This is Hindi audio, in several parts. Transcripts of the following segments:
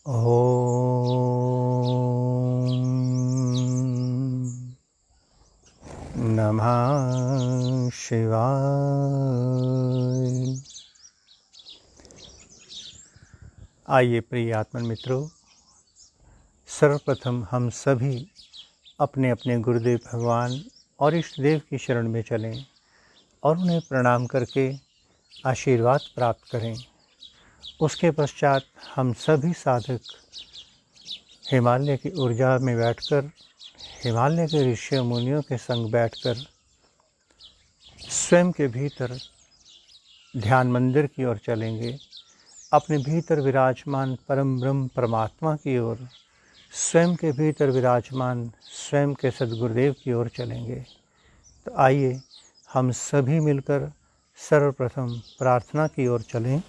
ॐ नमः शिवाय। आइए प्रिय आत्मन मित्रों, सर्वप्रथम हम सभी अपने अपने गुरुदेव भगवान और इष्ट देव की शरण में चलें और उन्हें प्रणाम करके आशीर्वाद प्राप्त करें। उसके पश्चात हम सभी साधक हिमालय की ऊर्जा में बैठकर, हिमालय के ऋषियों मुनियों के संग बैठकर स्वयं के भीतर ध्यान मंदिर की ओर चलेंगे। अपने भीतर विराजमान परम ब्रह्म परमात्मा की ओर, स्वयं के भीतर विराजमान स्वयं के सद्गुरुदेव की ओर चलेंगे। तो आइए हम सभी मिलकर सर्वप्रथम प्रार्थना की ओर चलें।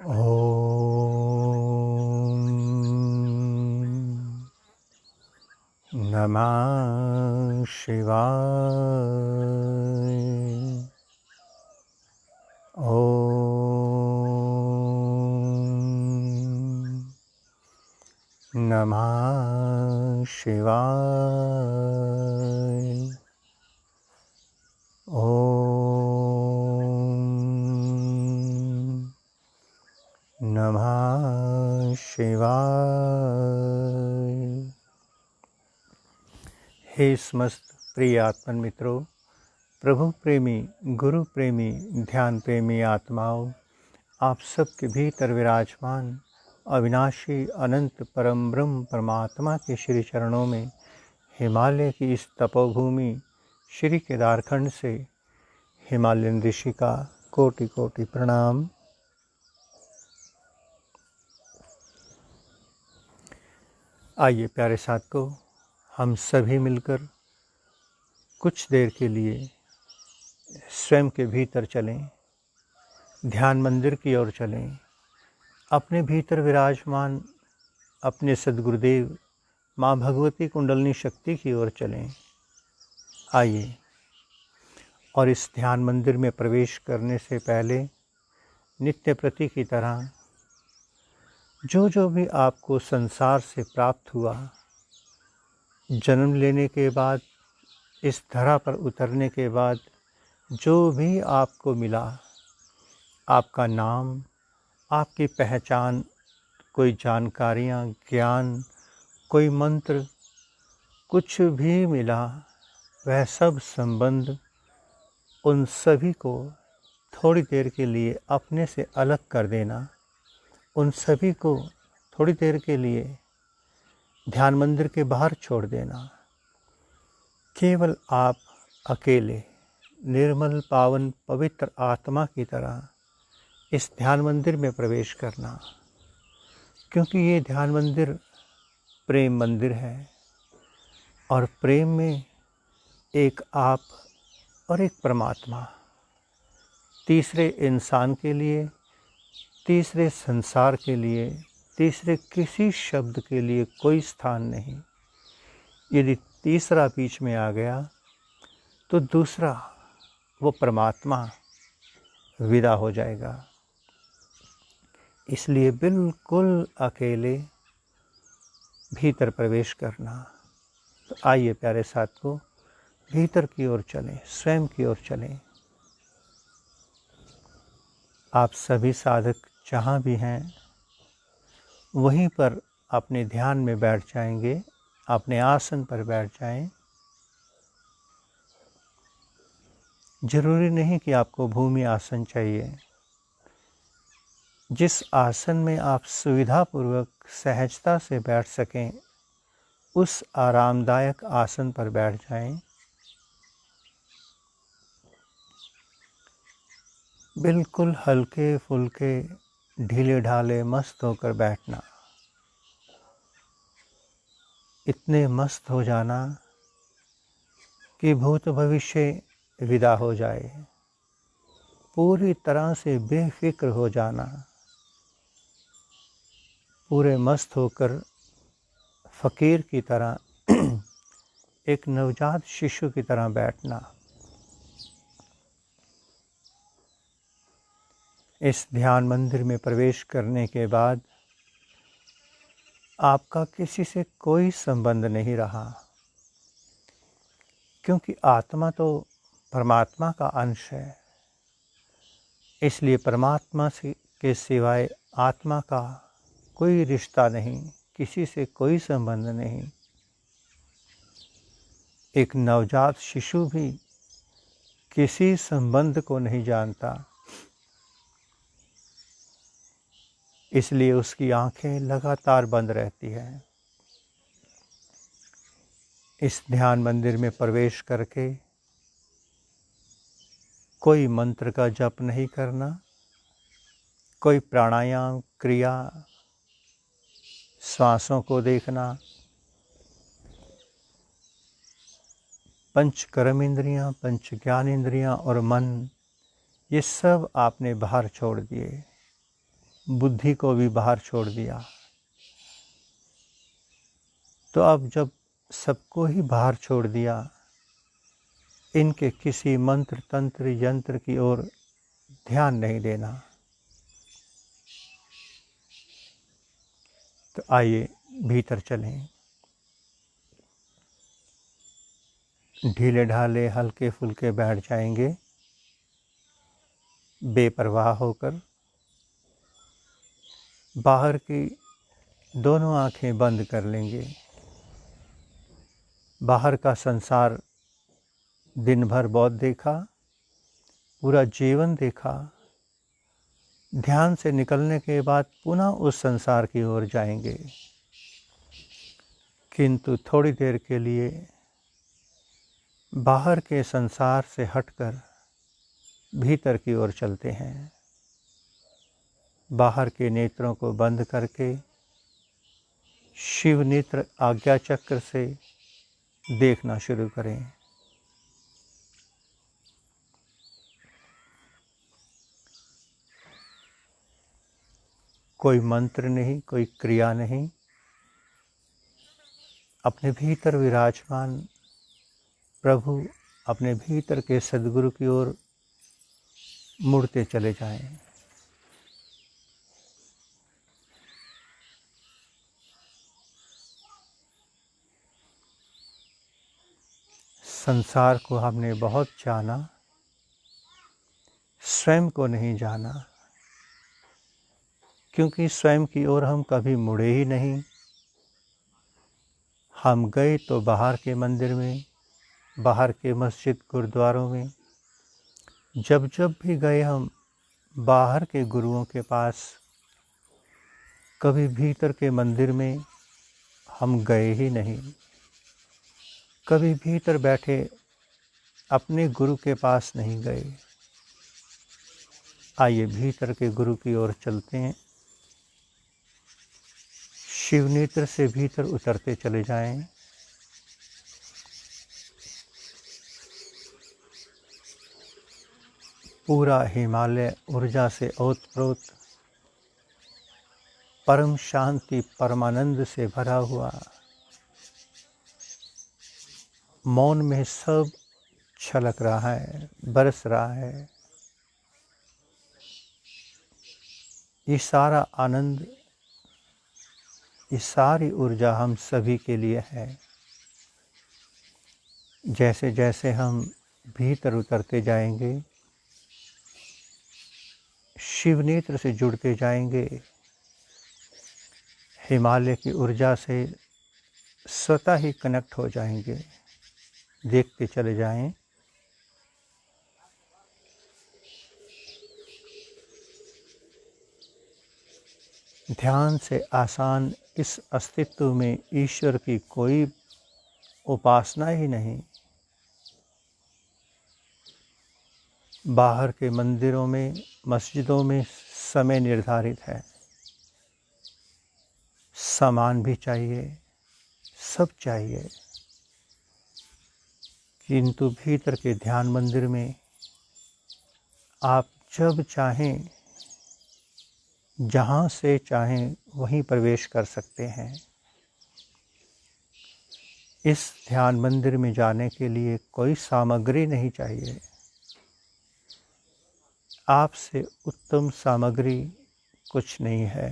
ॐ नमः शिवाय। ॐ नमः शिवाय। ॐ नमः शिवाय। हे समस्त प्रिय आत्मन मित्रों, प्रभु प्रेमी, गुरु प्रेमी, ध्यान प्रेमी आत्माओं, आप सबके भीतर विराजमान अविनाशी अनंत परम ब्रह्म परमात्मा के श्री चरणों में हिमालय की इस तपोभूमि श्री केदारखंड से हिमालयन ऋषि का कोटि कोटि प्रणाम। आइए प्यारे साथियों, हम सभी मिलकर कुछ देर के लिए स्वयं के भीतर चलें, ध्यान मंदिर की ओर चलें, अपने भीतर विराजमान अपने सद्गुरुदेव माँ भगवती कुंडलिनी शक्ति की ओर चलें। आइए, और इस ध्यान मंदिर में प्रवेश करने से पहले नित्य प्रति की तरह जो भी आपको संसार से प्राप्त हुआ, जन्म लेने के बाद, इस धरा पर उतरने के बाद जो भी आपको मिला, आपका नाम, आपकी पहचान, कोई जानकारियाँ, ज्ञान, कोई मंत्र, कुछ भी मिला, वह सब संबंध उन सभी को थोड़ी देर के लिए अपने से अलग कर देना, उन सभी को थोड़ी देर के लिए ध्यान मंदिर के बाहर छोड़ देना। केवल आप अकेले निर्मल पावन पवित्र आत्मा की तरह इस ध्यान मंदिर में प्रवेश करना, क्योंकि ये ध्यान मंदिर प्रेम मंदिर है और प्रेम में एक आप और एक परमात्मा, तीसरे इंसान के लिए, तीसरे संसार के लिए, तीसरे किसी शब्द के लिए कोई स्थान नहीं। यदि तीसरा बीच में आ गया तो दूसरा, वो परमात्मा विदा हो जाएगा। इसलिए बिल्कुल अकेले भीतर प्रवेश करना। तो आइए प्यारे साथियों, भीतर की ओर चलें, स्वयं की ओर चलें। आप सभी साधक जहाँ भी हैं वहीं पर अपने ध्यान में बैठ जाएंगे, अपने आसन पर बैठ जाएं। जरूरी नहीं कि आपको भूमि आसन चाहिए। जिस आसन में आप सुविधापूर्वक सहजता से बैठ सकें, उस आरामदायक आसन पर बैठ जाएं। बिल्कुल हल्के फुल्के, ढीले ढाले मस्त होकर बैठना। इतने मस्त हो जाना कि भूत भविष्य विदा हो जाए, पूरी तरह से बेफिक्र हो जाना, पूरे मस्त होकर फ़कीर की तरह एक नवजात शिशु की तरह बैठना। इस ध्यान मंदिर में प्रवेश करने के बाद आपका किसी से कोई संबंध नहीं रहा, क्योंकि आत्मा तो परमात्मा का अंश है। इसलिए परमात्मा के सिवाय आत्मा का कोई रिश्ता नहीं, किसी से कोई संबंध नहीं। एक नवजात शिशु भी किसी संबंध को नहीं जानता, इसलिए उसकी आंखें लगातार बंद रहती हैं। इस ध्यान मंदिर में प्रवेश करके कोई मंत्र का जप नहीं करना, कोई प्राणायाम क्रिया, श्वासों को देखना, पंच कर्म इंद्रियाँ, पंच ज्ञान इंद्रियाँ और मन, ये सब आपने बाहर छोड़ दिए। बुद्धि को भी बाहर छोड़ दिया। तो अब जब सबको ही बाहर छोड़ दिया, इनके किसी मंत्र तंत्र यंत्र की ओर ध्यान नहीं देना। तो आइए भीतर चलें। ढीले ढाले हल्के फुल्के बैठ जाएंगे, बेपरवाह होकर। बाहर की दोनों आंखें बंद कर लेंगे। बाहर का संसार दिन भर बहुत देखा, पूरा जीवन देखा। ध्यान से निकलने के बाद पुनः उस संसार की ओर जाएंगे, किंतु थोड़ी देर के लिए बाहर के संसार से हटकर भीतर की ओर चलते हैं। बाहर के नेत्रों को बंद करके शिव नेत्र आज्ञा चक्र से देखना शुरू करें। कोई मंत्र नहीं, कोई क्रिया नहीं, अपने भीतर विराजमान प्रभु अपने भीतर के सद्गुरु की ओर मुड़ते चले जाएं। संसार को हमने बहुत जाना, स्वयं को नहीं जाना, क्योंकि स्वयं की ओर हम कभी मुड़े ही नहीं। हम गए तो बाहर के मंदिर में, बाहर के मस्जिद गुरुद्वारों में। जब जब भी गए हम बाहर के गुरुओं के पास, कभी भीतर के मंदिर में हम गए ही नहीं। कभी भीतर बैठे अपने गुरु के पास नहीं गए। आइए भीतर के गुरु की ओर चलते हैं। शिव नेत्र से भीतर उतरते चले जाएं। पूरा हिमालय ऊर्जा से ओतप्रोत, परम शांति परमानंद से भरा हुआ, मौन में सब छलक रहा है, बरस रहा है। ये सारा आनंद, ये सारी ऊर्जा हम सभी के लिए है। जैसे जैसे हम भीतर उतरते जाएंगे, शिव नेत्र से जुड़ते जाएंगे, हिमालय की ऊर्जा से स्वतः ही कनेक्ट हो जाएंगे। देखते चले जाएं। ध्यान से आसान इस अस्तित्व में ईश्वर की कोई उपासना ही नहीं। बाहर के मंदिरों में, मस्जिदों में समय निर्धारित है, सामान भी चाहिए, सब चाहिए, किंतु भीतर के ध्यान मंदिर में आप जब चाहें, जहाँ से चाहें वहीं प्रवेश कर सकते हैं। इस ध्यान मंदिर में जाने के लिए कोई सामग्री नहीं चाहिए। आपसे उत्तम सामग्री कुछ नहीं है।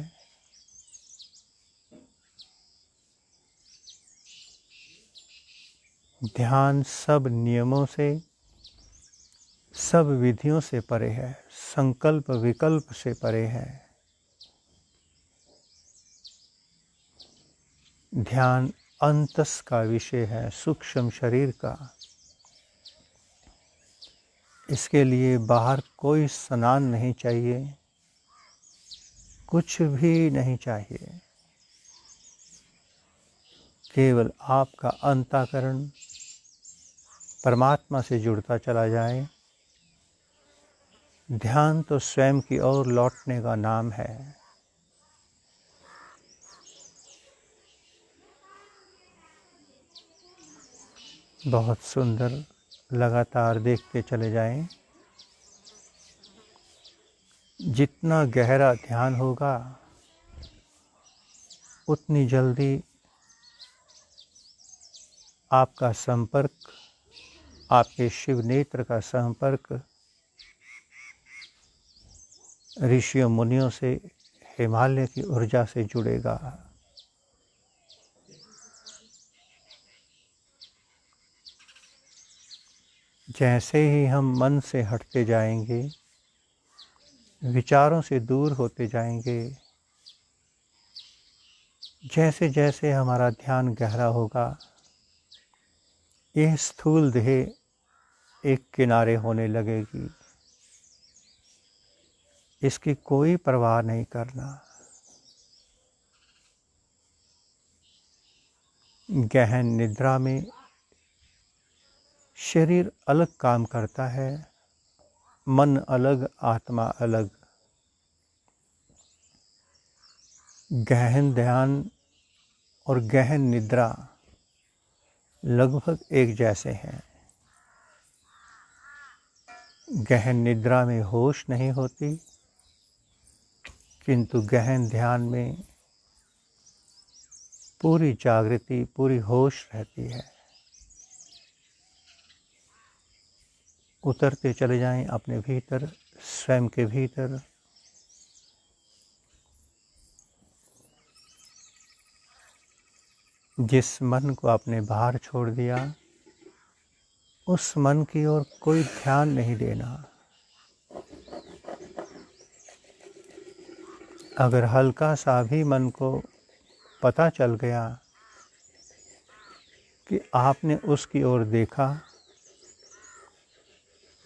ध्यान सब नियमों से, सब विधियों से परे है, संकल्प विकल्प से परे है। ध्यान अंतस का विषय है, सूक्ष्म शरीर का। इसके लिए बाहर कोई स्नान नहीं चाहिए, कुछ भी नहीं चाहिए। केवल आपका अंतःकरण परमात्मा से जुड़ता चला जाए। ध्यान तो स्वयं की ओर लौटने का नाम है। बहुत सुंदर, लगातार देखते चले जाएं। जितना गहरा ध्यान होगा उतनी जल्दी आपका संपर्क, आपके शिव नेत्र का संपर्क ऋषियों मुनियों से, हिमालय की ऊर्जा से जुड़ेगा। जैसे ही हम मन से हटते जाएंगे, विचारों से दूर होते जाएंगे, जैसे जैसे हमारा ध्यान गहरा होगा, यह स्थूल देह एक किनारे होने लगेगी। इसकी कोई परवाह नहीं करना। गहन निद्रा में शरीर अलग काम करता है, मन अलग, आत्मा अलग। गहन ध्यान और गहन निद्रा लगभग एक जैसे हैं। गहन निद्रा में होश नहीं होती, किंतु गहन ध्यान में पूरी जागृति, पूरी होश रहती है। उतरते चले जाएं अपने भीतर, स्वयं के भीतर। जिस मन को आपने बाहर छोड़ दिया, उस मन की ओर कोई ध्यान नहीं देना। अगर हल्का सा भी मन को पता चल गया कि आपने उसकी ओर देखा,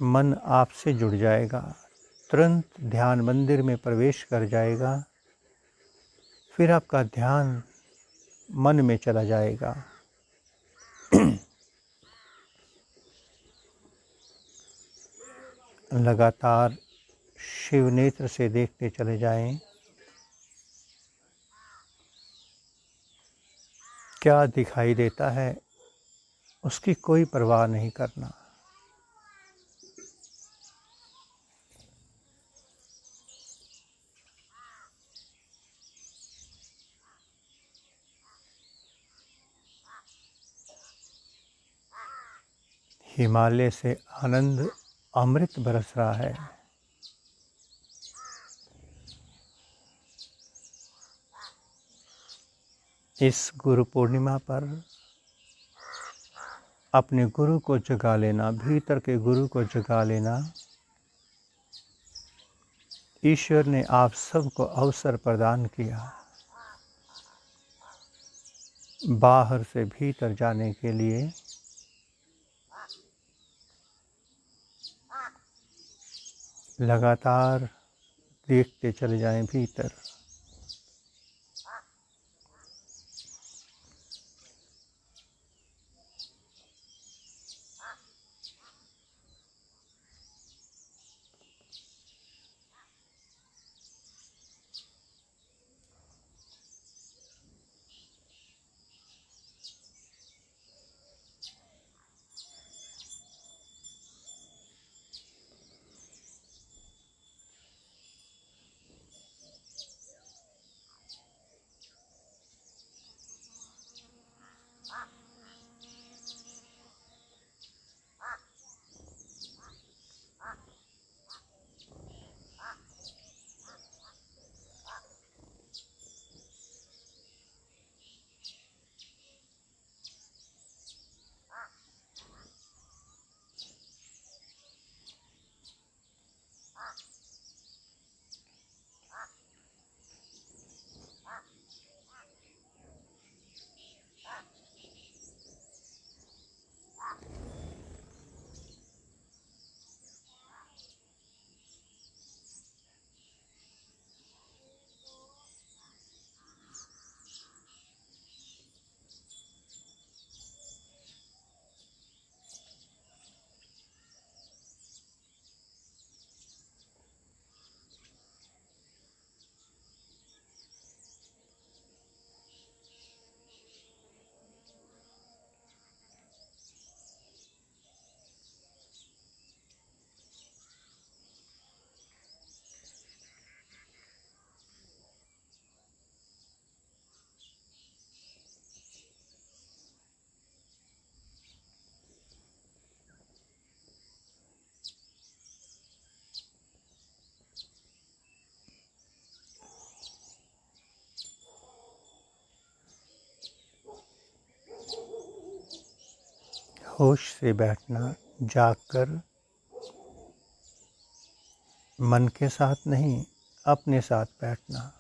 मन आपसे जुड़ जाएगा, तुरंत ध्यान मंदिर में प्रवेश कर जाएगा। फिर आपका ध्यान मन में चला जाएगा। लगातार शिव नेत्र से देखते चले जाएं। क्या दिखाई देता है उसकी कोई परवाह नहीं करना। हिमालय से आनंद अमृत बरस रहा है। इस गुरु पूर्णिमा पर अपने गुरु को जगा लेना, भीतर के गुरु को जगा लेना। ईश्वर ने आप सबको अवसर प्रदान किया बाहर से भीतर जाने के लिए। लगातार देखते चले जाएं भीतर। होश से बैठना, जागकर, मन के साथ नहीं, अपने साथ बैठना।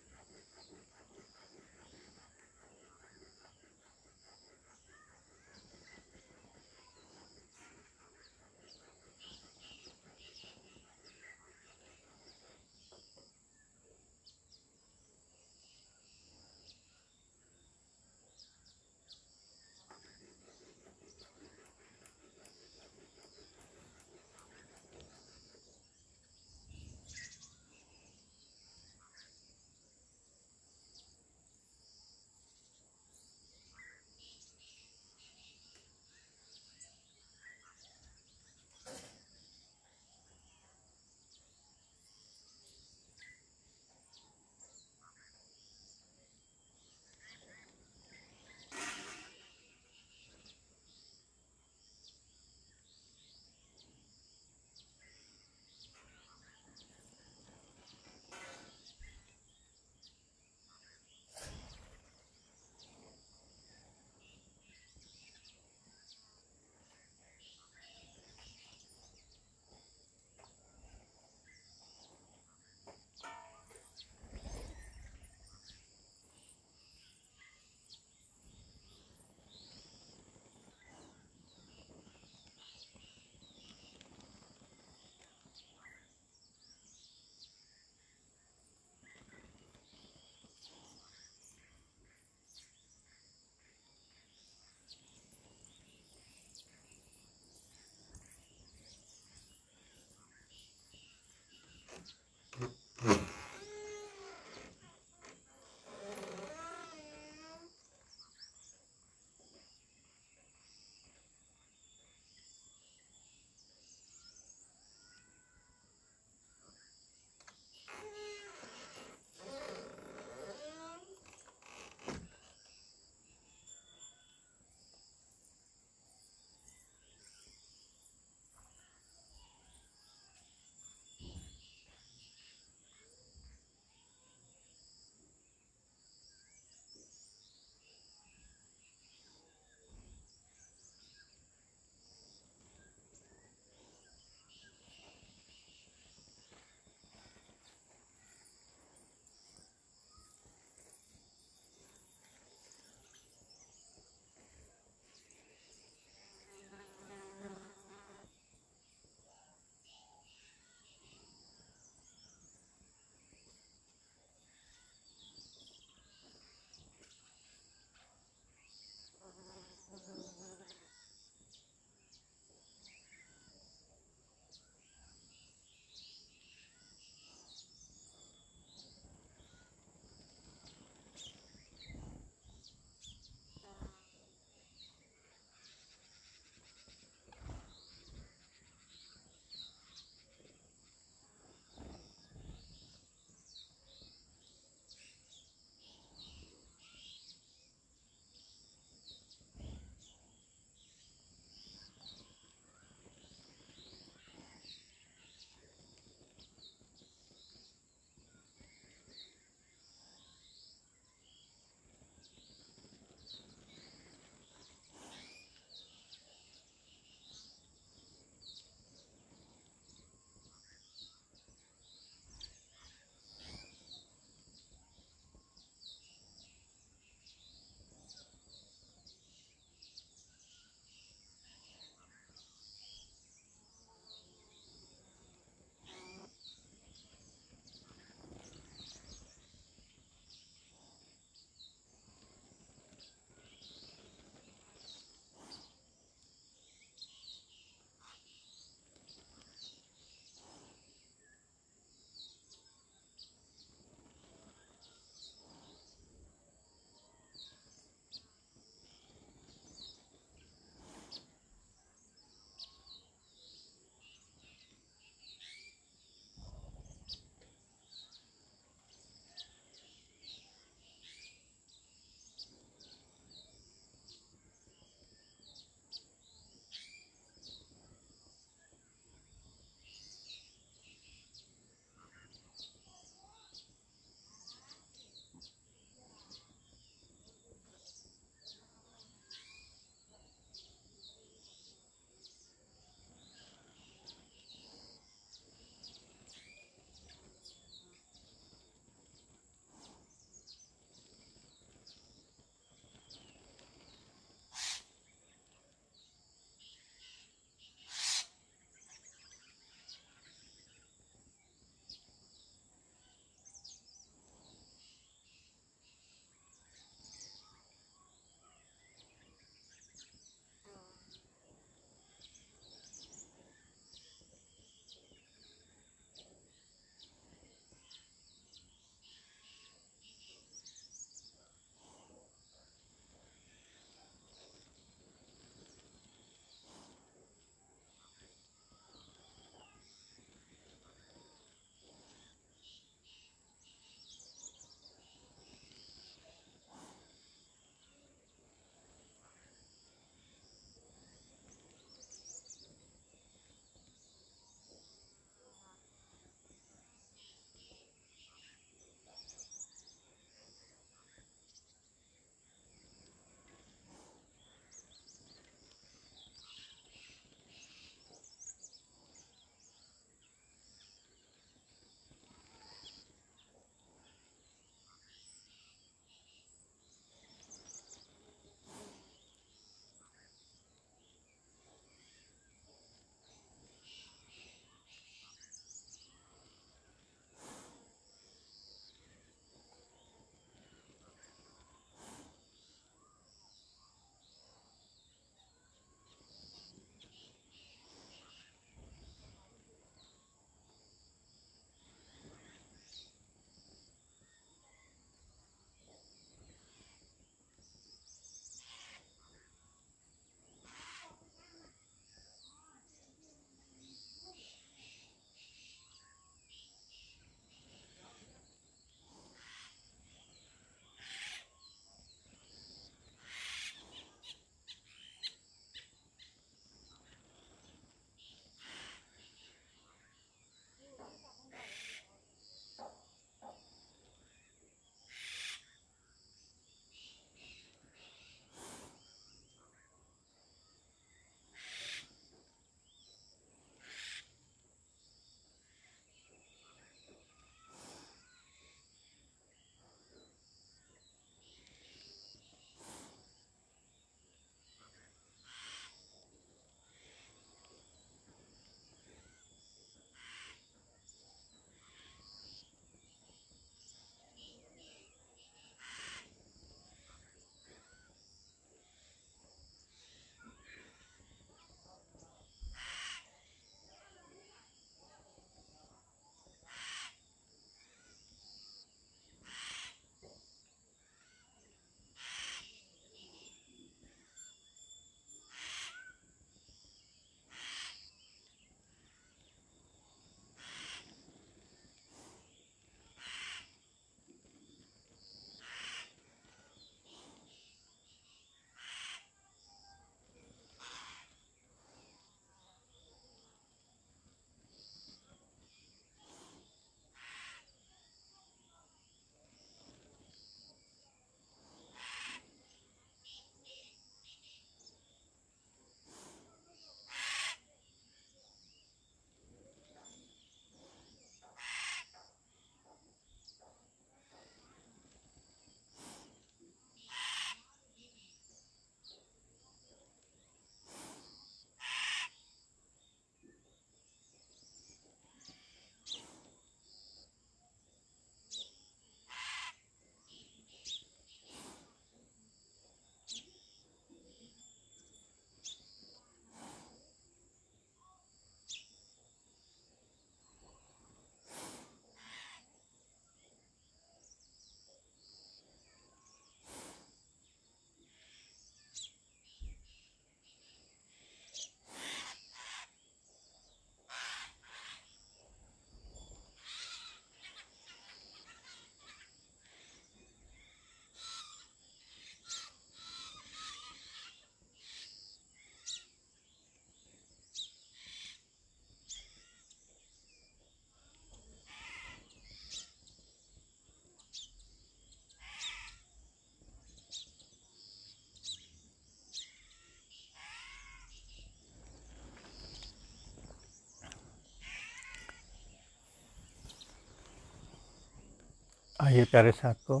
आइए प्यारे साथियों,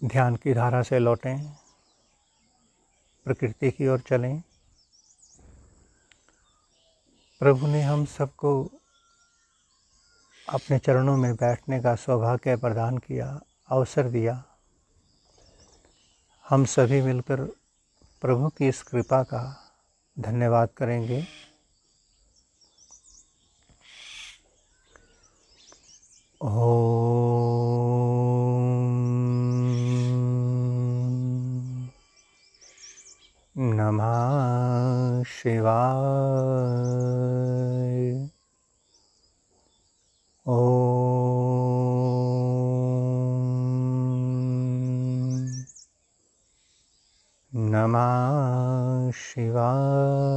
ध्यान की धारा से लौटें, प्रकृति की ओर चलें। प्रभु ने हम सबको अपने चरणों में बैठने का सौभाग्य प्रदान किया, अवसर दिया। हम सभी मिलकर प्रभु की इस कृपा का धन्यवाद करेंगे। नमः शिवाय। नमः शिवाय।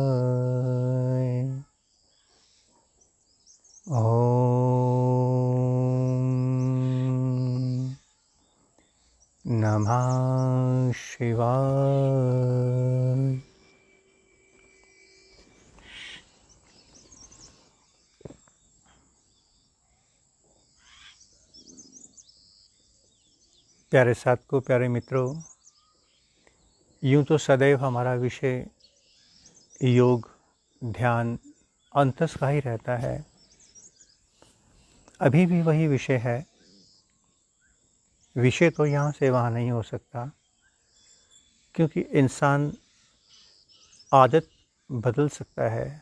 नमः शिवाय। प्यारे साथियों, प्यारे मित्रों, यूँ तो सदैव हमारा विषय योग, ध्यान, अंतस का ही रहता है। अभी भी वही विषय है। विषय तो यहाँ से वहाँ नहीं हो सकता, क्योंकि इंसान आदत बदल सकता है,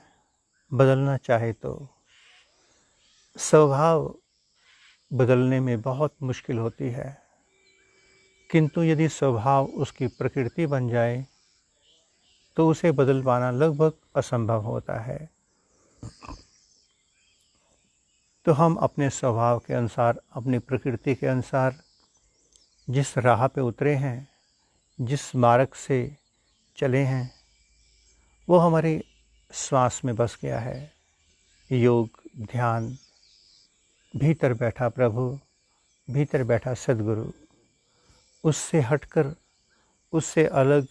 बदलना चाहे तो। स्वभाव बदलने में बहुत मुश्किल होती है, किंतु यदि स्वभाव उसकी प्रकृति बन जाए तो उसे बदल पाना लगभग असंभव होता है। तो हम अपने स्वभाव के अनुसार, अपनी प्रकृति के अनुसार जिस राह पे उतरे हैं, जिस मार्ग से चले हैं, वो हमारे श्वास में बस गया है। योग, ध्यान, भीतर बैठा प्रभु, भीतर बैठा सद्गुरु, उससे हटकर, उससे अलग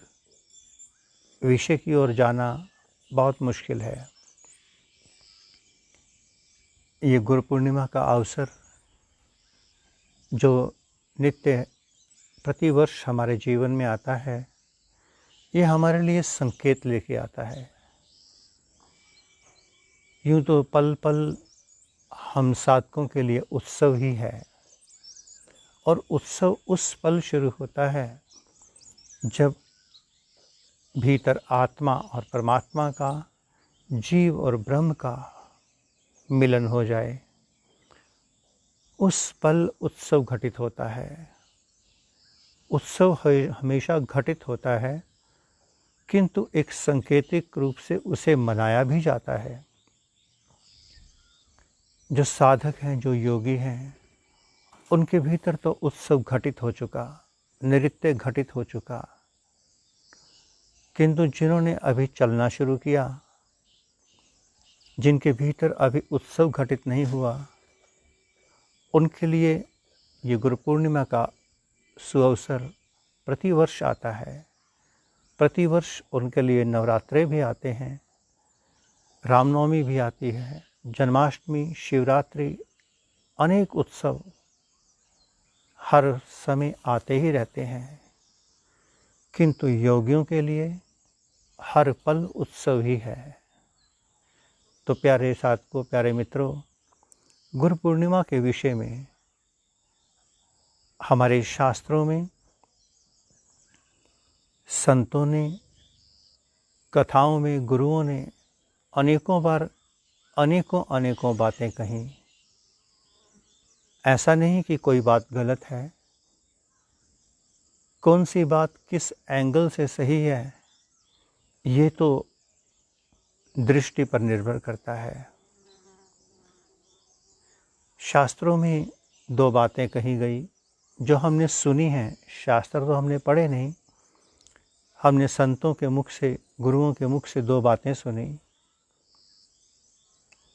विषय की ओर जाना बहुत मुश्किल है। ये गुरु पूर्णिमा का अवसर जो नित्य प्रतिवर्ष हमारे जीवन में आता है, ये हमारे लिए संकेत लेके आता है। यूँ तो पल पल हम साधकों के लिए उत्सव ही है, और उत्सव उस पल शुरू होता है जब भीतर आत्मा और परमात्मा का, जीव और ब्रह्म का मिलन हो जाए। उस पल उत्सव घटित होता है। उत्सव हमेशा घटित होता है, किंतु एक सांकेतिक रूप से उसे मनाया भी जाता है। जो साधक हैं, जो योगी हैं, उनके भीतर तो उत्सव घटित हो चुका, नृत्य घटित हो चुका, किंतु जिन्होंने अभी चलना शुरू किया, जिनके भीतर अभी उत्सव घटित नहीं हुआ, उनके लिए ये गुरु पूर्णिमा का सुअवसर प्रतिवर्ष आता है। प्रतिवर्ष उनके लिए नवरात्रे भी आते हैं, रामनवमी भी आती है, जन्माष्टमी, शिवरात्रि, अनेक उत्सव हर समय आते ही रहते हैं। किंतु योगियों के लिए हर पल उत्सव ही है। तो प्यारे साथियों, प्यारे मित्रों, गुरु पूर्णिमा के विषय में हमारे शास्त्रों में संतों ने, कथाओं में गुरुओं ने अनेकों बार अनेकों बातें कहीं। ऐसा नहीं कि कोई बात गलत है। कौन सी बात किस एंगल से सही है, ये तो दृष्टि पर निर्भर करता है। शास्त्रों में दो बातें कही गई जो हमने सुनी हैं। शास्त्र तो हमने पढ़े नहीं, हमने संतों के मुख से, गुरुओं के मुख से दो बातें सुनी।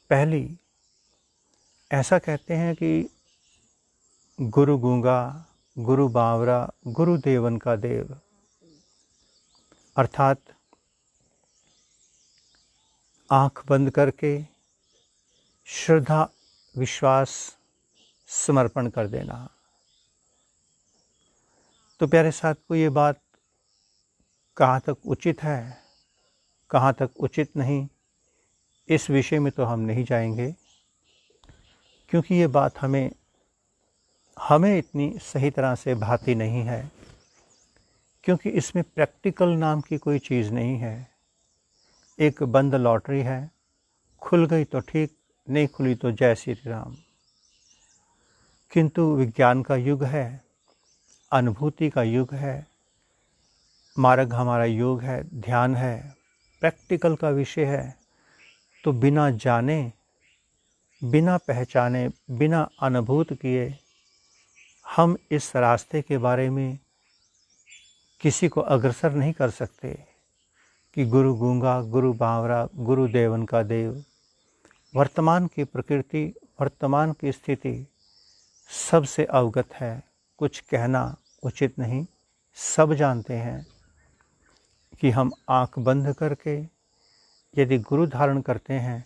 पहली, ऐसा कहते हैं कि गुरु गूंगा, गुरु बावरा, गुरु देवन का देव। अर्थात आँख बंद करके श्रद्धा, विश्वास समर्पण कर देना। तो प्यारे साथ को ये बात कहाँ तक उचित है, कहाँ तक उचित नहीं, इस विषय में तो हम नहीं जाएंगे, क्योंकि ये बात हमें इतनी सही तरह से भाती नहीं है, क्योंकि इसमें प्रैक्टिकल नाम की कोई चीज़ नहीं है। एक बंद लॉटरी है, खुल गई तो ठीक, नहीं खुली तो जय श्री राम। किंतु विज्ञान का युग है, अनुभूति का युग है, मार्ग हमारा योग है, ध्यान है, प्रैक्टिकल का विषय है। तो बिना जाने, बिना पहचाने, बिना अनुभूत किए हम इस रास्ते के बारे में किसी को अग्रसर नहीं कर सकते कि गुरु गूंगा, गुरु बावरा, गुरु देवन का देव। वर्तमान की प्रकृति, वर्तमान की स्थिति सबसे अवगत है, कुछ कहना उचित नहीं। सब जानते हैं कि हम आँख बंद करके यदि गुरु धारण करते हैं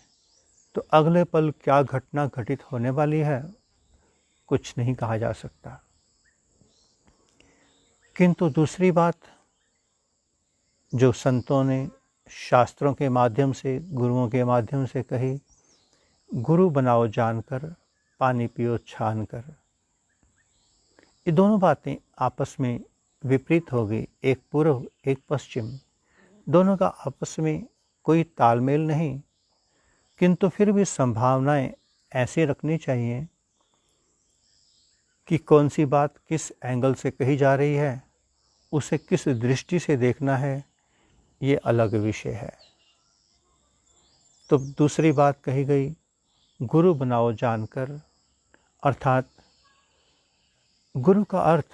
तो अगले पल क्या घटना घटित होने वाली है कुछ नहीं कहा जा सकता। किंतु दूसरी बात जो संतों ने शास्त्रों के माध्यम से, गुरुओं के माध्यम से कही, गुरु बनाओ जानकर, पानी पियो छान कर। ये दोनों बातें आपस में विपरीत हो गई, एक पूर्व एक पश्चिम, दोनों का आपस में कोई तालमेल नहीं। किंतु फिर भी संभावनाएं ऐसे रखनी चाहिए कि कौन सी बात किस एंगल से कही जा रही है, उसे किस दृष्टि से देखना है, ये अलग विषय है। तो दूसरी बात कही गई, गुरु बनाओ जानकर, अर्थात गुरु का अर्थ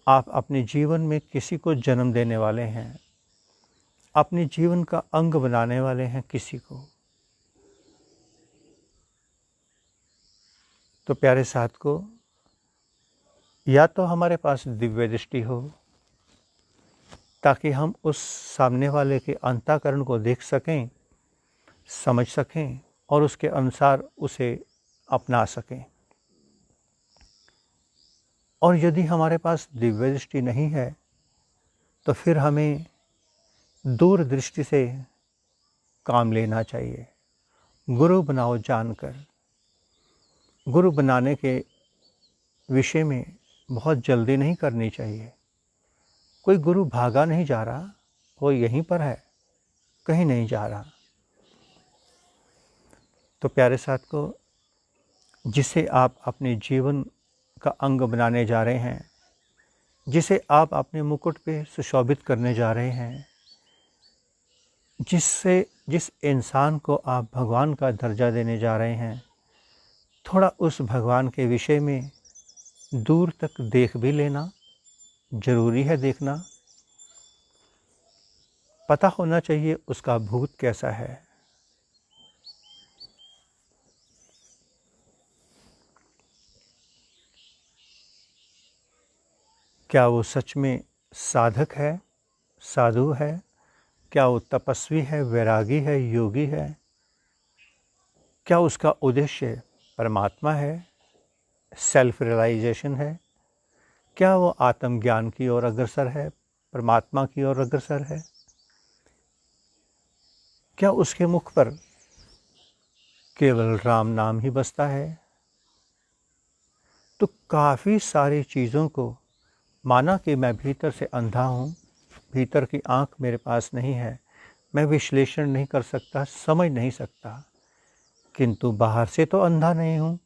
आप अपने जीवन में किसी को जन्म देने वाले हैं, अपने जीवन का अंग बनाने वाले हैं किसी को। तो प्यारे साथ को, या तो हमारे पास दिव्य दृष्टि हो ताकि हम उस सामने वाले के अंतःकरण को देख सकें, समझ सकें और उसके अनुसार उसे अपना सकें। और यदि हमारे पास दिव्य दृष्टि नहीं है तो फिर हमें दूर दृष्टि से काम लेना चाहिए। गुरु बनाओ जानकर, गुरु बनाने के विषय में बहुत जल्दी नहीं करनी चाहिए। कोई गुरु भागा नहीं जा रहा, वो यहीं पर है, कहीं नहीं जा रहा। तो प्यारे साथ को, जिसे आप अपने जीवन का अंग बनाने जा रहे हैं, जिसे आप अपने मुकुट पे सुशोभित करने जा रहे हैं, जिस इंसान को आप भगवान का दर्जा देने जा रहे हैं, थोड़ा उस भगवान के विषय में दूर तक देख भी लेना जरूरी है। देखना, पता होना चाहिए उसका भूत कैसा है। क्या वो सच में साधक है, साधु है? क्या वो तपस्वी है, वैरागी है, योगी है? क्या उसका उद्देश्य परमात्मा है, सेल्फ रियलाइजेशन है? क्या वो आत्मज्ञान की ओर अग्रसर है, परमात्मा की ओर अग्रसर है? क्या उसके मुख पर केवल राम नाम ही बसता है? तो काफ़ी सारी चीज़ों को, माना कि मैं भीतर से अंधा हूँ, भीतर की आँख मेरे पास नहीं है, मैं विश्लेषण नहीं कर सकता, समझ नहीं सकता, किंतु बाहर से तो अंधा नहीं हूँ।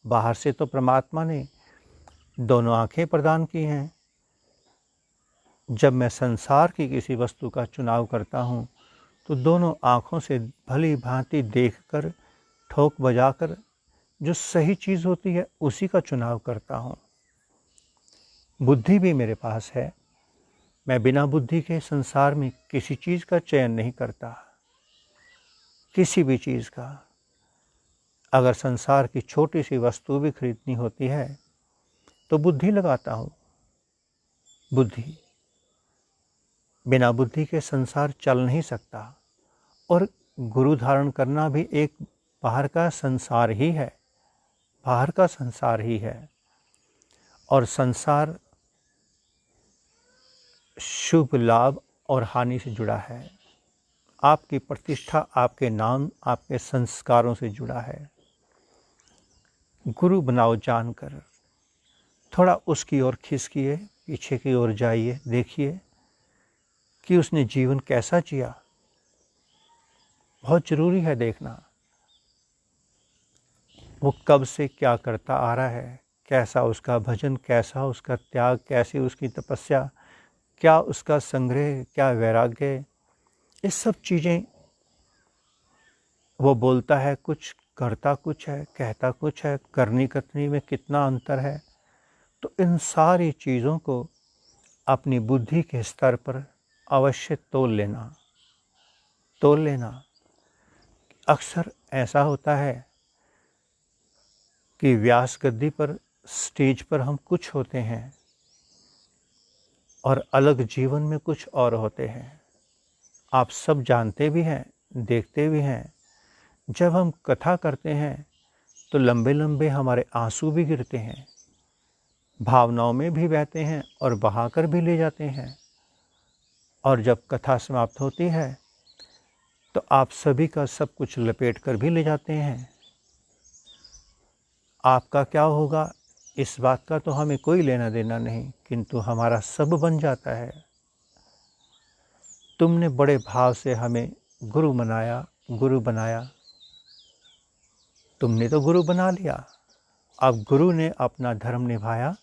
बाहर से तो परमात्मा ने दोनों आँखें प्रदान की हैं। जब मैं संसार की किसी वस्तु का चुनाव करता हूँ तो दोनों आँखों से भली भांति देखकर, ठोक बजाकर जो सही चीज़ होती है उसी का चुनाव करता हूँ। बुद्धि भी मेरे पास है, मैं बिना बुद्धि के संसार में किसी चीज़ का चयन नहीं करता, किसी भी चीज़ का। अगर संसार की छोटी सी वस्तु भी खरीदनी होती है तो बुद्धि लगाता हूँ। बुद्धि, बिना बुद्धि के संसार चल नहीं सकता। और गुरु धारण करना भी एक बाहर का संसार ही है। बाहर का संसार ही है, और संसार शुभ लाभ और हानि से जुड़ा है। आपकी प्रतिष्ठा, आपके नाम, आपके संस्कारों से जुड़ा है। गुरु बनाओ जानकर, थोड़ा उसकी ओर खिसकिए, पीछे की ओर जाइए, देखिए कि उसने जीवन कैसा जिया। बहुत ज़रूरी है देखना, वो कब से क्या करता आ रहा है, कैसा उसका भजन, कैसा उसका त्याग, कैसी उसकी तपस्या, क्या उसका संग्रह, क्या वैराग्य। ये सब चीज़ें वो बोलता है कुछ, करता कुछ है, कहता कुछ है, करनी कथनी में कितना अंतर है। तो इन सारी चीज़ों को अपनी बुद्धि के स्तर पर अवश्य तोल लेना। अक्सर ऐसा होता है कि व्यास गद्दी पर, स्टेज पर हम कुछ होते हैं और अलग जीवन में कुछ और होते हैं। आप सब जानते भी हैं, देखते भी हैं। जब हम कथा करते हैं तो लंबे लंबे हमारे आंसू भी गिरते हैं, भावनाओं में भी बहते हैं और बहाकर भी ले जाते हैं। और जब कथा समाप्त होती है तो आप सभी का सब कुछ लपेट कर भी ले जाते हैं। आपका क्या होगा इस बात का तो हमें कोई लेना देना नहीं, किंतु हमारा सब बन जाता है। तुमने बड़े भाव से हमें गुरु बनाया, तुमने तो गुरु बना लिया। अब गुरु ने अपना धर्म निभाया,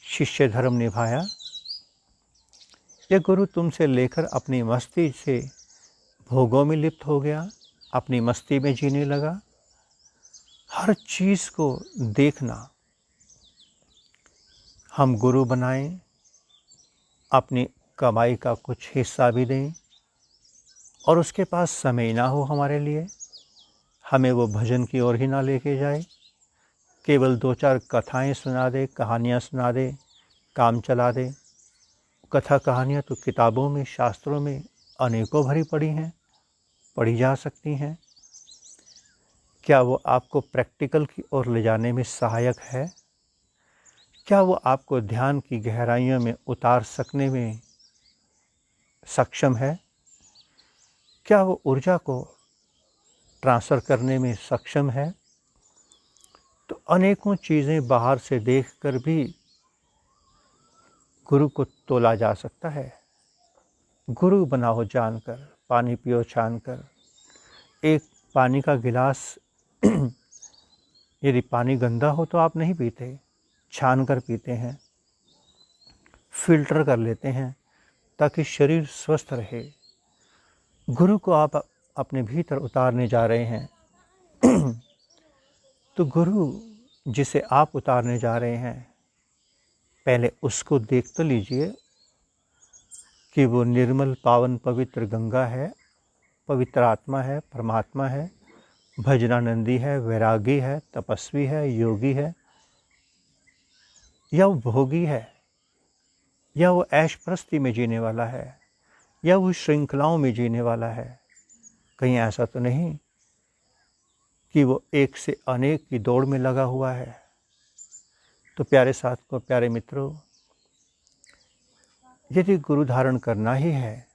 शिष्य धर्म निभाया। यह गुरु तुमसे लेकर अपनी मस्ती से भोगों में लिप्त हो गया, अपनी मस्ती में जीने लगा। हर चीज़ को देखना, हम गुरु बनाएं, अपनी कमाई का कुछ हिस्सा भी दें, और उसके पास समय ना हो हमारे लिए, हमें वो भजन की ओर ही ना लेके जाए, केवल 2-4 कथाएं सुना दे, कहानियाँ सुना दे, काम चला दे। कथा कहानियाँ तो किताबों में, शास्त्रों में अनेकों भरी पड़ी हैं, पढ़ी जा सकती हैं। क्या वो आपको प्रैक्टिकल की ओर ले जाने में सहायक है? क्या वो आपको ध्यान की गहराइयों में उतार सकने में सक्षम है? क्या वो ऊर्जा को ट्रांसफ़र करने में सक्षम है? तो अनेकों चीज़ें बाहर से देखकर भी गुरु को तोला जा सकता है। गुरु बनाओ जानकर, पानी पियो छानकर। एक पानी का गिलास यदि पानी गंदा हो तो आप नहीं पीते, छान कर पीते हैं, फिल्टर कर लेते हैं ताकि शरीर स्वस्थ रहे। गुरु को आप अपने भीतर उतारने जा रहे हैं तो गुरु जिसे आप उतारने जा रहे हैं, पहले उसको देख तो लीजिए कि वो निर्मल, पावन, पवित्र गंगा है, पवित्र आत्मा है, परमात्मा है, भजनानंदी है, वैरागी है, तपस्वी है, योगी है, या वो भोगी है, या वो ऐश प्रस्ती में जीने वाला है, या वो श्रृंखलाओं में जीने वाला है। कहीं ऐसा तो नहीं कि वो एक से अनेक की दौड़ में लगा हुआ है। तो प्यारे साथियों, प्यारे मित्रों, यदि गुरु धारण करना ही है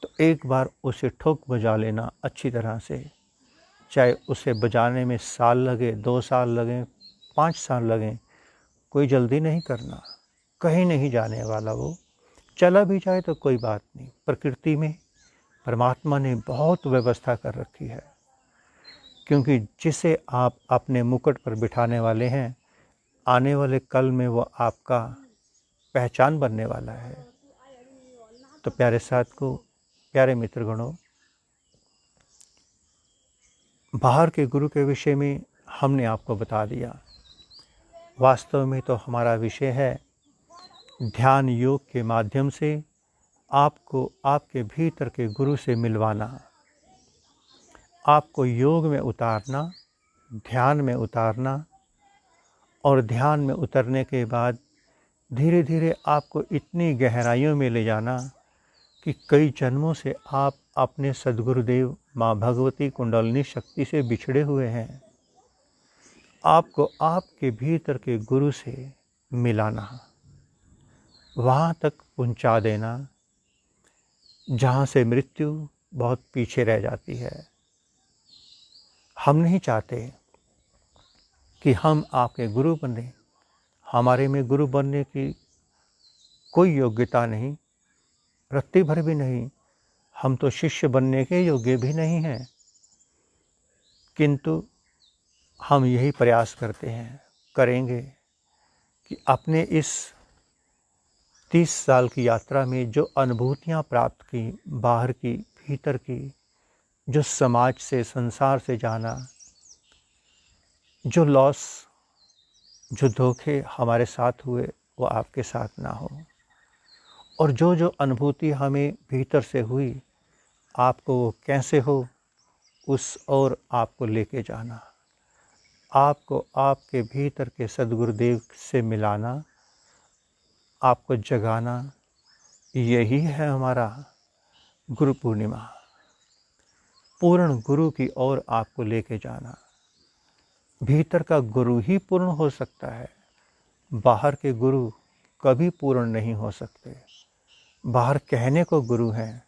तो एक बार उसे ठोक बजा लेना अच्छी तरह से। चाहे उसे बजाने में साल लगे, 2 साल लगें, 5 साल लगें, कोई जल्दी नहीं करना। कहीं नहीं जाने वाला वो, चला भी जाए तो कोई बात नहीं। प्रकृति में परमात्मा ने बहुत व्यवस्था कर रखी है, क्योंकि जिसे आप अपने मुकुट पर बिठाने वाले हैं, आने वाले कल में वो आपका पहचान बनने वाला है। तो प्यारे साथ को, प्यारे मित्रगणों, बाहर के गुरु के विषय में हमने आपको बता दिया। वास्तव में तो हमारा विषय है ध्यान योग के माध्यम से आपको आपके भीतर के गुरु से मिलवाना, आपको योग में उतारना, ध्यान में उतारना, और ध्यान में उतरने के बाद धीरे धीरे आपको इतनी गहराइयों में ले जाना कि कई जन्मों से आप अपने सद्गुरुदेव माँ भगवती कुंडलिनी शक्ति से बिछड़े हुए हैं। आपको आपके भीतर के गुरु से मिलाना, वहाँ तक पहुँचा देना जहाँ से मृत्यु बहुत पीछे रह जाती है। हम नहीं चाहते कि हम आपके गुरु बने, हमारे में गुरु बनने की कोई योग्यता नहीं, रत्ती भर भी नहीं, हम तो शिष्य बनने के योग्य भी नहीं हैं, किंतु हम यही प्रयास करते हैं, करेंगे कि अपने इस 30 साल की यात्रा में जो अनुभूतियाँ प्राप्त की, बाहर की, भीतर की, जो समाज से, संसार से जाना, जो लॉस, जो धोखे हमारे साथ हुए वो आपके साथ ना हो, और जो जो अनुभूति हमें भीतर से हुई आपको वो कैसे हो उस और आपको लेके जाना, आपको आपके भीतर के सद्गुरुदेव से मिलाना, आपको जगाना, यही है हमारा गुरु पूर्णिमा। पूर्ण गुरु की ओर आपको लेके जाना। भीतर का गुरु ही पूर्ण हो सकता है, बाहर के गुरु कभी पूर्ण नहीं हो सकते। बाहर कहने को गुरु हैं,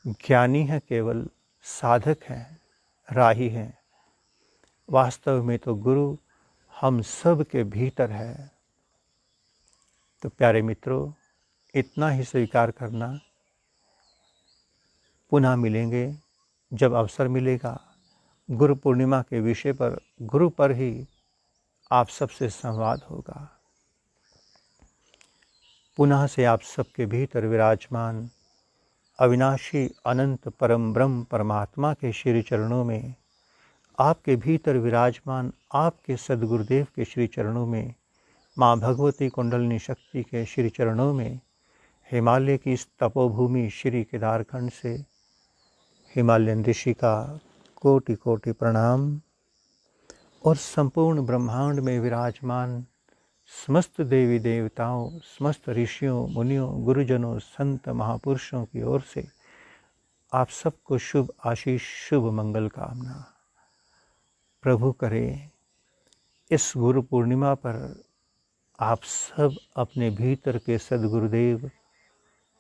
ज्ञानी है, केवल साधक हैं, राही हैं। वास्तव में तो गुरु हम सब के भीतर है। तो प्यारे मित्रों, इतना ही स्वीकार करना। पुनः मिलेंगे जब अवसर मिलेगा। गुरु पूर्णिमा के विषय पर, गुरु पर ही आप सबसे संवाद होगा। पुनः से आप सबके भीतर विराजमान अविनाशी अनंत परम ब्रह्म परमात्मा के श्री चरणों में, आपके भीतर विराजमान आपके सद्गुरुदेव के श्री चरणों में, माँ भगवती कुंडलिनी शक्ति के श्री चरणों में, हिमालय की इस तपोभूमि श्री केदारखंड से हिमालयन ऋषि का कोटि कोटि प्रणाम, और संपूर्ण ब्रह्मांड में विराजमान समस्त देवी देवताओं, समस्त ऋषियों, मुनियों, गुरुजनों, संत महापुरुषों की ओर से आप सबको शुभ आशीष, शुभ मंगल कामना। प्रभु करे इस गुरु पूर्णिमा पर आप सब अपने भीतर के सद्गुरुदेव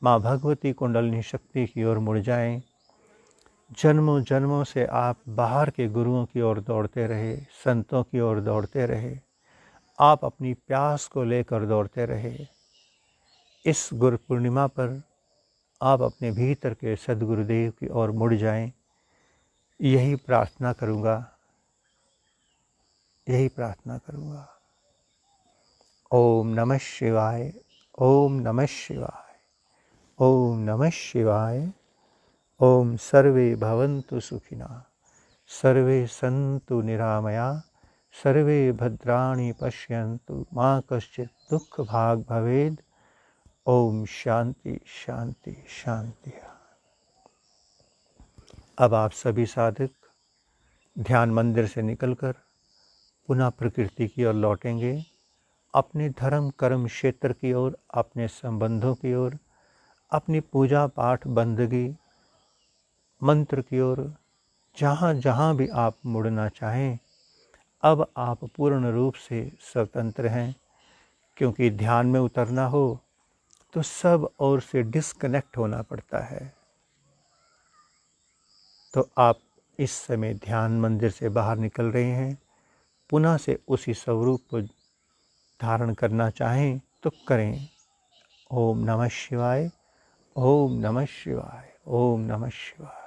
माँ भगवती कुंडलिनी शक्ति की ओर मुड़ जाएं। जन्मों जन्मों से आप बाहर के गुरुओं की ओर दौड़ते रहे, संतों की ओर दौड़ते रहे, आप अपनी प्यास को लेकर दौड़ते रहे। इस गुरु पूर्णिमा पर आप अपने भीतर के सद्गुरुदेव की ओर मुड़ जाएं, यही प्रार्थना करूँगा, यही प्रार्थना करूँगा। ओम नमः शिवाय, ओम नमः शिवाय, ओम नमः शिवाय। ओम सर्वे भवन्तु सुखिनः, सर्वे सन्तु निरामया, सर्वे भद्राणि पश्यन्तु मा कश्चित् दुःख भाग् भवेत्। ओम शांति शांति शांति। अब आप सभी साधक ध्यान मंदिर से निकलकर पुनः प्रकृति की ओर लौटेंगे, अपने धर्म कर्म क्षेत्र की ओर, अपने संबंधों की ओर, अपनी पूजा पाठ बंदगी मंत्र की ओर, जहाँ जहाँ भी आप मुड़ना चाहें। अब आप पूर्ण रूप से स्वतंत्र हैं, क्योंकि ध्यान में उतरना हो तो सब ओर से डिस्कनेक्ट होना पड़ता है। तो आप इस समय ध्यान मंदिर से बाहर निकल रहे हैं, पुनः से उसी स्वरूप को धारण करना चाहें तो करें। ओम नमः शिवाय, ओम नमः शिवाय, ओम नमः शिवाय।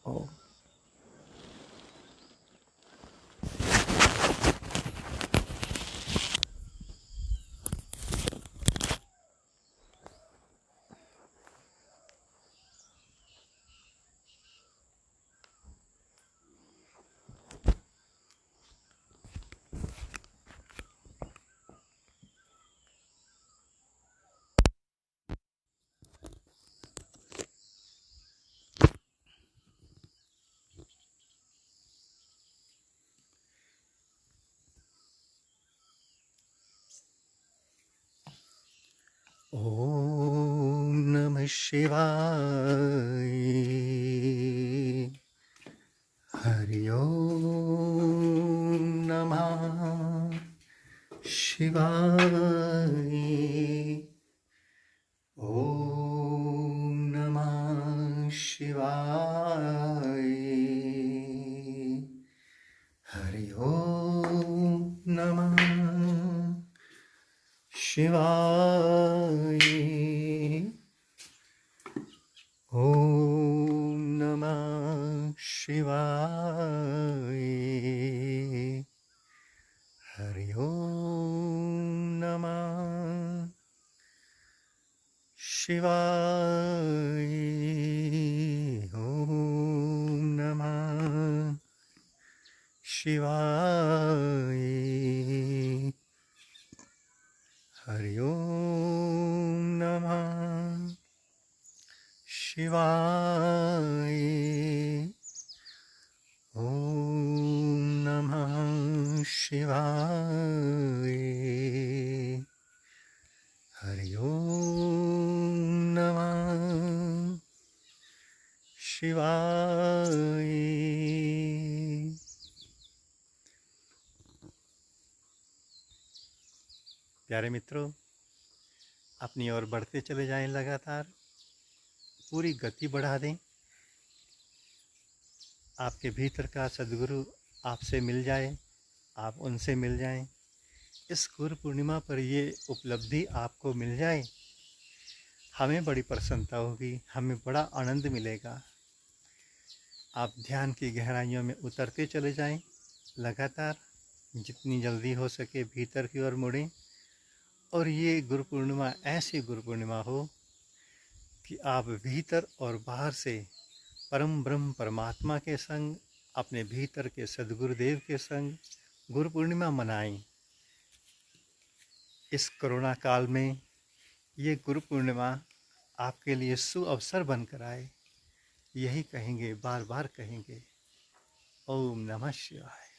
ओम। ओम नमः शिवाय। हरि ओम नमः शिवाय। ओम नमः शिवाय। हरि ओम नमः शिवाय। ओम नमः शिवाय। हरि ओम नमः शिवाय। ओम नमः शिवाय। हरि ओम नमः शिवाय। ओम नमः शिवाय। हरि ओम नमः शिवाय। प्यारे मित्रों, अपनी ओर बढ़ते चले जाएं, लगातार पूरी गति बढ़ा दें। आपके भीतर का सद्गुरु आपसे मिल जाए, आप उनसे मिल जाएं। इस गुरु पूर्णिमा पर ये उपलब्धि आपको मिल जाए, हमें बड़ी प्रसन्नता होगी, हमें बड़ा आनंद मिलेगा। आप ध्यान की गहराइयों में उतरते चले जाएं, लगातार जितनी जल्दी हो सके भीतर की ओर मुड़ें। और ये गुरु पूर्णिमा ऐसी गुरु पूर्णिमा हो कि आप भीतर और बाहर से परम ब्रह्म परमात्मा के संग, अपने भीतर के सद्गुरुदेव के संग गुरु पूर्णिमा मनाएं। इस कोरोना काल में ये गुरु पूर्णिमा आपके लिए सुअवसर बनकर आए, यही कहेंगे, बार बार कहेंगे। ओम नमः शिवाय।